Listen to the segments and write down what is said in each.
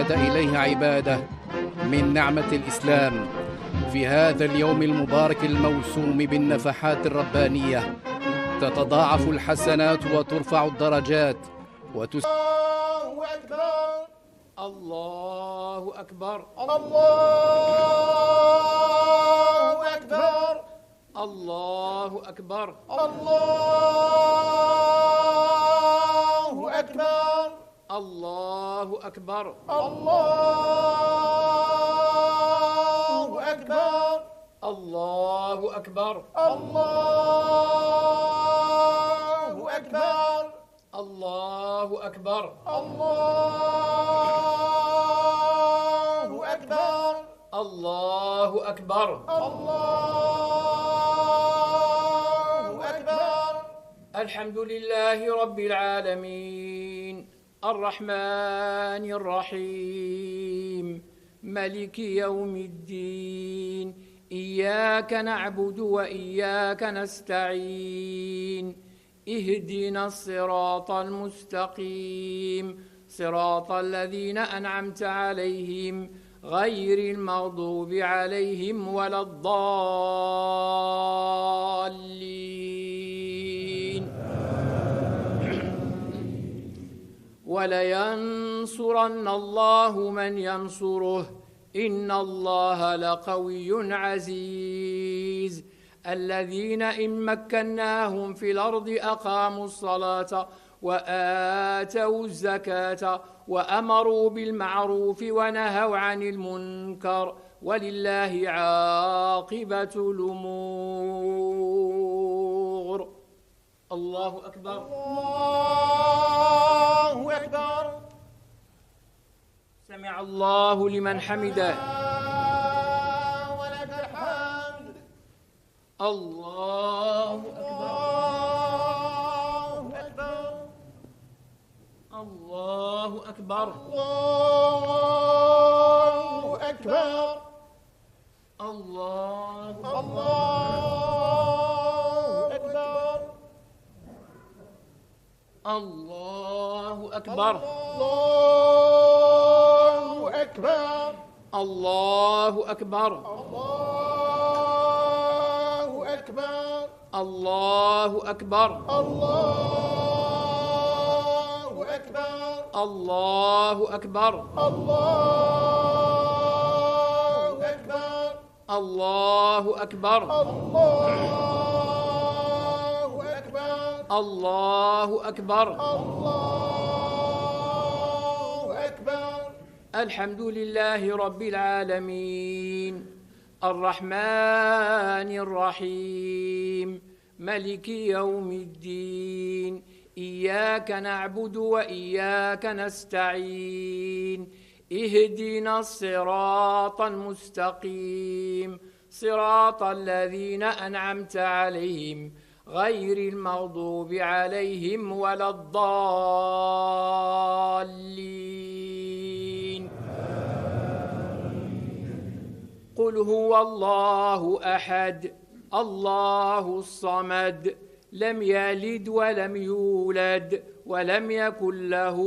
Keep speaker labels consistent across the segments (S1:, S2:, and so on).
S1: احتاج إليه عباده من نعمة الإسلام. في هذا اليوم المبارك الموسوم بالنفحات الربانية تتضاعف الحسنات وترفع الدرجات
S2: الله أكبر.
S3: الله أكبر.
S2: الله أكبر.
S3: الله أكبر.
S2: الله أكبر.
S3: الله أكبر.
S2: الله أكبر.
S3: الله أكبر.
S2: الله أكبر.
S3: الله أكبر.
S2: الله أكبر.
S3: الله أكبر.
S2: الله أكبر.
S3: الحمد لله رب العالمين الرحمن الرحيم ملك يوم الدين إياك نعبد وإياك نستعين اهدنا الصراط المستقيم صراط الذين أنعمت عليهم غير المغضوب عليهم ولا الضالين ولينصرن الله من ينصره إن الله لقوي عزيز الذين إن مكناهم في الأرض أقاموا الصلاة وآتوا الزكاة وأمروا بالمعروف ونهوا عن المنكر ولله عاقبة الأمور. الله أكبر.
S2: الله أكبر.
S3: سمع الله لمن حمده.
S2: ولك الحمد.
S3: الله أكبر.
S2: الله أكبر.
S3: الله أكبر.
S2: الله أكبر.
S3: الله
S2: الله
S3: الله
S2: أكبر.
S3: أكبر.
S2: الله
S3: الله
S2: أكبر.
S3: أكبر.
S2: الله أكبر.
S3: الله أكبر.
S2: الله أكبر.
S3: الله أكبر.
S2: الله أكبر.
S3: الحمد لله رب العالمين الرحمن الرحيم ملك يوم الدين إياك نعبد وإياك نستعين اهدنا الصراط المستقيم صراط الذين أنعمت عليهم غير المغضوب عليهم ولا الضالين. قل هو الله أحد الله الصمد لم يلد ولم يولد ولم يكن له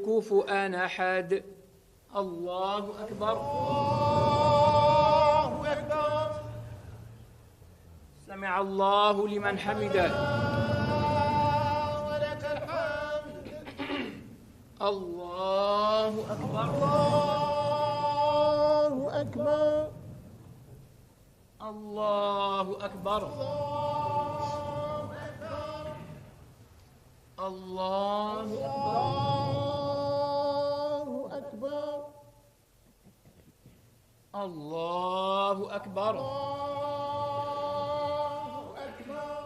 S3: كفؤا أحد. الله أكبر.
S2: الله أكبر.
S3: سمع الله لمن حمده.
S2: ولك الحمد.
S3: الله أكبر.
S2: الله أكبر.
S3: الله أكبر. الله أكبر.
S2: الله أكبر.
S3: الله أكبر.
S2: الله أكبر.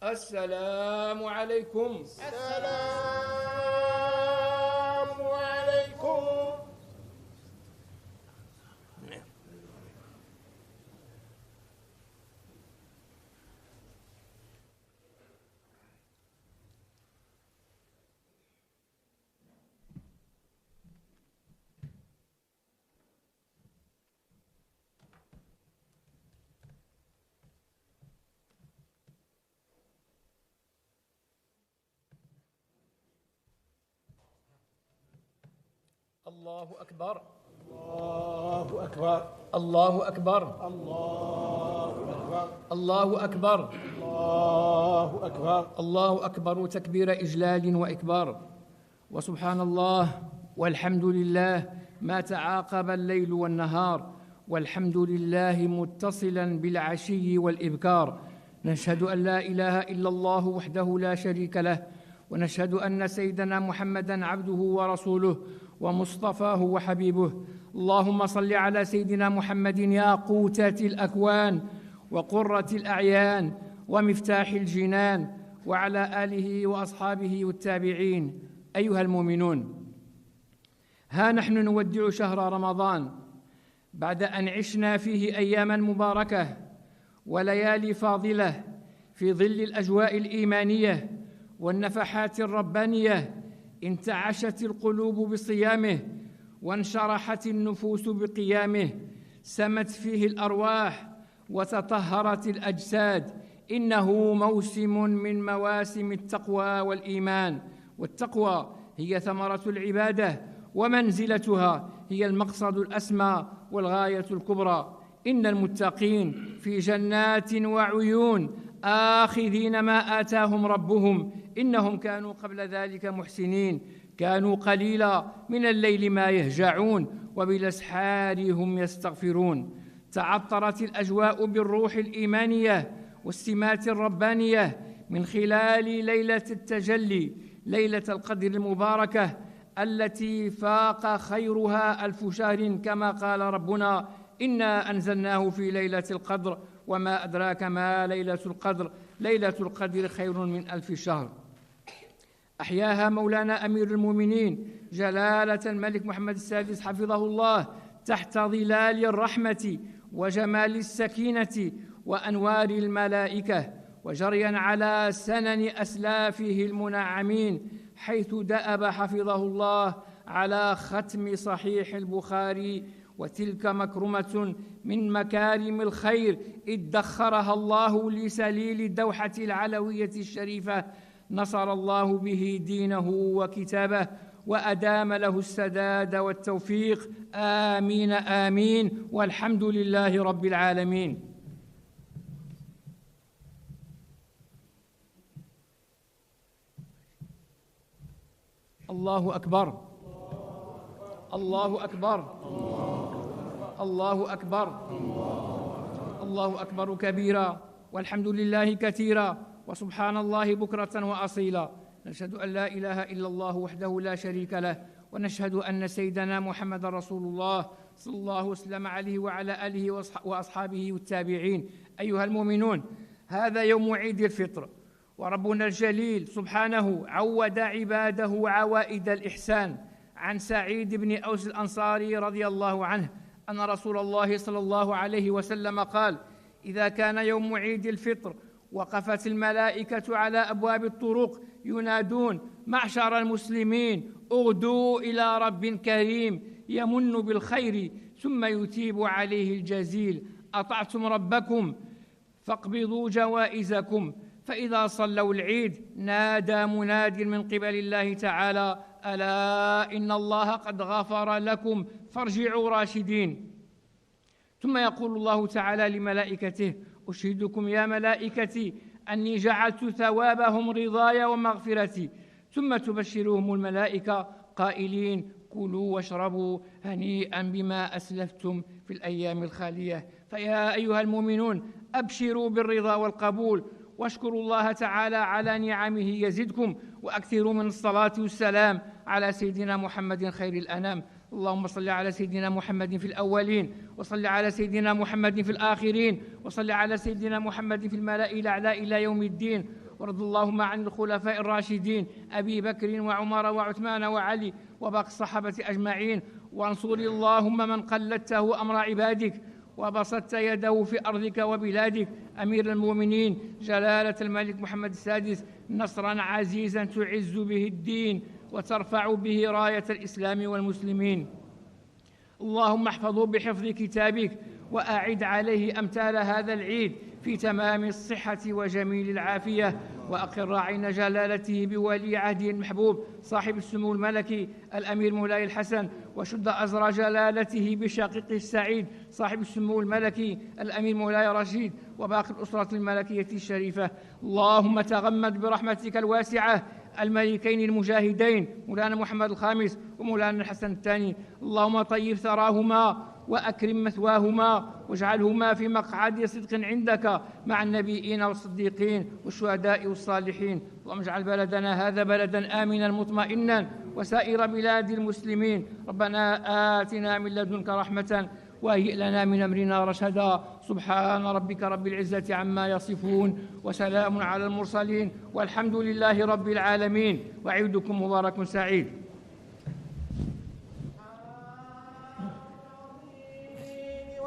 S3: السلام عليكم.
S2: السلام عليكم.
S3: الله أكبر.
S2: الله أكبر.
S3: الله أكبر.
S2: الله أكبر.
S3: الله أكبر.
S2: الله أكبر.
S3: الله أكبر تكبير إجلال وإكبار. وسبحان الله والحمد لله ما تعاقب الليل والنهار، والحمد لله متصلا بالعشي والإبكار. نشهد أن لا إله إلا الله وحده لا شريك له، ونشهد أن سيدنا محمدًا عبده ورسوله ومصطفاه وحبيبه. اللهم صل على سيدنا محمد ياقوتة الأكوان وقرة الأعيان ومفتاح الجنان، وعلى آله وأصحابه والتابعين. أيها المؤمنون، ها نحن نودع شهر رمضان بعد أن عشنا فيه أياماً مباركة وليالي فاضلة في ظل الأجواء الإيمانية والنفحات الربانية. انتعشت القلوب بصيامه وانشرحت النفوس بقيامه، سمت فيه الأرواح وتطهرت الأجساد. إنه موسم من مواسم التقوى والإيمان، والتقوى هي ثمرة العبادة، ومنزلتها هي المقصد الأسمى والغاية الكبرى. إن المتقين في جنات وعيون آخذين ما آتاهم ربهم، إنهم كانوا قبل ذلك محسنين، كانوا قليلا من الليل ما يهجعون وبالأسحار هم يستغفرون. تعطرت الأجواء بالروح الإيمانية والسمات الربانية من خلال ليلة التجلي، ليلة القدر المباركة التي فاق خيرها 1000 شهر، كما قال ربنا: إنا أنزلناه في ليلة القدر وما أدراك ما ليلة القدر، ليلة القدر خير من 1000 شهر. أحياها مولانا أمير المؤمنين جلالة الملك محمد السادس حفظه الله تحت ظلال الرحمة وجمال السكينة وأنوار الملائكة، وجريا على سنن أسلافه المنعمين، حيث دأب حفظه الله على ختم صحيح البخاري. وتلك مكرمة من مكارم الخير ادخرها الله لسليل الدوحة العلوية الشريفة، نصر الله به دينه وكتابه وأدام له السداد والتوفيق. آمين آمين، والحمد لله رب العالمين. الله أكبر. الله أكبر. الله أكبر. الله أكبر كبيرا، والحمد لله كثيرا، وسبحان الله بكرة وأصيلا. نشهد أن لا إله إلا الله وحده لا شريك له، ونشهد أن سيدنا محمد رسول الله صلى الله وسلم عليه وعلى آله وأصحابه والتابعين. أيها المؤمنون، هذا يوم عيد الفطر، وربنا الجليل سبحانه عود عباده عوائد الإحسان. عن سعيد بن أوس الأنصاري رضي الله عنه أن رسول الله صلى الله عليه وسلم قال: إذا كان يوم عيد الفطر وقفت الملائكة على أبواب الطرق ينادون: معشر المسلمين، اغدوا إلى رب كريم يمن بالخير ثم يثيب عليه الجزيل، أطعتم ربكم فاقبضوا جوائزكم. فإذا صلوا العيد نادى مناد من قبل الله تعالى: ألا إن الله قد غفر لكم فارجعوا راشدين. ثم يقول الله تعالى لملائكته: أشهدكم يا ملائكتي أني جعلت ثوابهم رضاي ومغفرتي. ثم تبشرهم الملائكة قائلين: كلوا واشربوا هنيئا بما أسلفتم في الأيام الخالية. فيا أيها المؤمنون، أبشروا بالرضا والقبول، واشكروا الله تعالى على نعمه يزدكم، وأكثروا من الصلاة والسلام على سيدنا محمد خير الأنام. اللهم صل على سيدنا محمد في الأولين، وصل على سيدنا محمد في الآخرين، وصل على سيدنا محمد في الملأ الأعلى إلى يوم الدين. وارض اللهم عن الخلفاء الراشدين أبي بكر وعمر وعثمان وعلي وباقي الصحابة أجمعين. وانصر اللهم من قلدته أمر عبادك وبسطت يده في أرضك وبلادك، أمير المؤمنين جلالة الملك محمد السادس، نصرا عزيزا تعز به الدين وترفع به راية الإسلام والمسلمين. اللهم احفظه بحفظ كتابك وأعد عليه أمثال هذا العيد في تمام الصحة وجميل العافية. وأقر عين جلالته بولي عهده المحبوب صاحب السمو الملكي الأمير مولاي الحسن، وشد أزر جلالته بشقيقه السعيد صاحب السمو الملكي الأمير مولاي رشيد، وباقي الأسرة الملكية الشريفة. اللهم تغمد برحمتك الواسعة الملكين المجاهدين مولانا محمد الخامس ومولانا الحسن الثاني. اللهم طيب ثراهما وأكرم مثواهما، واجعلهما في مقعد صدق عندك مع النبيين والصديقين والشهداء والصالحين. اللهم اجعل بلدنا هذا بلدا آمنا مطمئنا وسائر بلاد المسلمين. ربنا آتنا من لدنك رحمة وهيئ لنا من أمرنا رشدا. سبحان ربك رب العزة عما يصفون وسلام على المرسلين والحمد لله رب العالمين. وعيدكم مبارك سعيد.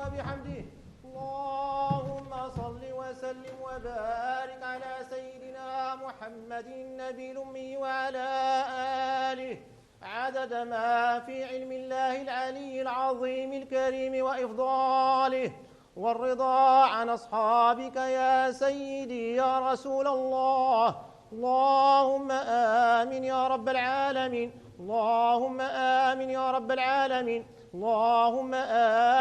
S4: وبحمده اللهم صل وسلم وبارك على سيدنا محمد النبي الأمي وعلى آله عدد ما في علم الله العلي العظيم الكريم وإفضاله، والرضا عن أصحابك يا سيدي يا رسول الله. اللهم آمين يا رب العالمين، اللهم آمين يا رب العالمين، اللهم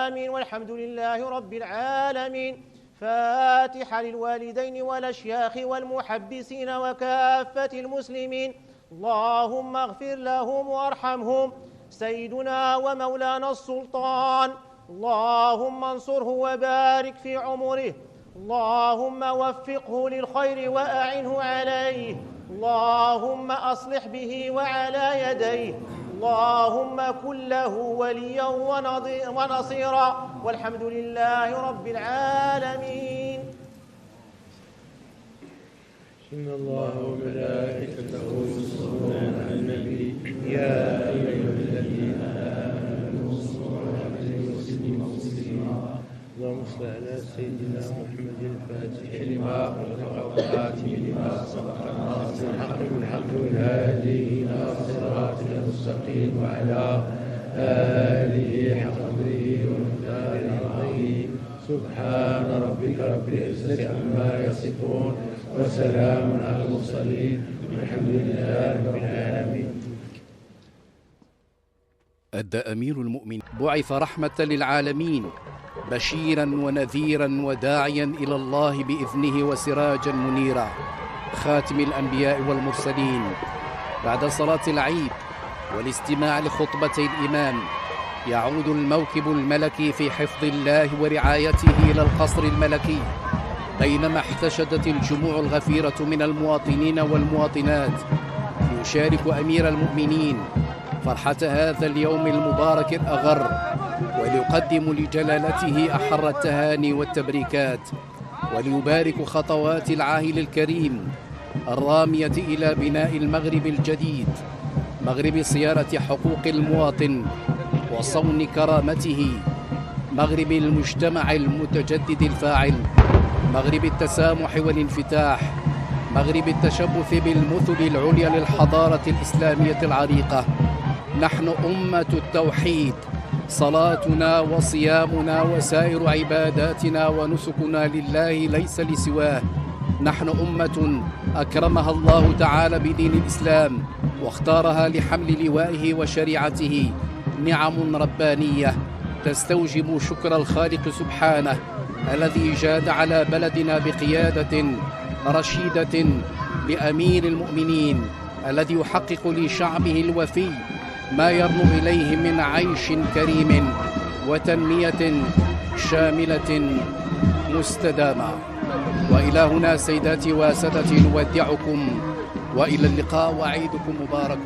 S4: آمين والحمد لله رب العالمين. فاتحة للوالدين والأشياخ والمحبسين وكافة المسلمين، اللهم اغفر لهم وارحمهم. سيدنا ومولانا السلطان اللهم انصره وبارك في عمره، اللهم وفقه للخير وأعنه عليه، اللهم أصلح به وعلى يديه، اللهم كن له وليا ونصيرا، والحمد لله رب العالمين.
S5: إن الله وملائكته يصلون على النبي يا أيها الذين آمنوا صلوا عليه وسلموا تسليما. اللهم صل على سيدنا محمد الفاتح لما أغلق والخاتم لما سبق ناصر الحق بالحق والهادي إلى صراطك المستقيم وعلى آله حق قدره ومقداره العظيم. سبحان ربك رب العزة عما يصفون وسلام على المرسلين والحمد لله رب العالمين.
S1: أدى أمير المؤمنين بعث رحمة للعالمين بشيرا ونذيرا وداعيا إلى الله بإذنه وسراجا منيرا، خاتم الأنبياء والمرسلين. بعد صلاة العيد والاستماع لخطبتي الإمام يعود الموكب الملكي في حفظ الله ورعايته إلى القصر الملكي، بينما احتشدت الجموع الغفيرة من المواطنين والمواطنات ليشارك أمير المؤمنين فرحة هذا اليوم المبارك الأغر، وليقدم لجلالته أحر التهاني والتبريكات، وليبارك خطوات العاهل الكريم الرامية إلى بناء المغرب الجديد، مغرب صيانة حقوق المواطن وصون كرامته، مغرب المجتمع المتجدد الفاعل، مغرب التسامح والانفتاح، مغرب التشبث بالمثل العليا للحضارة الإسلامية العريقة. نحن أمة التوحيد، صلاتنا وصيامنا وسائر عباداتنا ونسكنا لله ليس لسواه. نحن أمة أكرمها الله تعالى بدين الإسلام واختارها لحمل لوائه وشريعته، نعم ربانية تستوجب شكر الخالق سبحانه الذي جاد على بلدنا بقيادة رشيدة لأمير المؤمنين الذي يحقق لشعبه الوفي ما يرنو إليه من عيش كريم وتنمية شاملة مستدامة. وإلى هنا سيداتي وسادتي نودعكم وإلى اللقاء وعيدكم مبارك.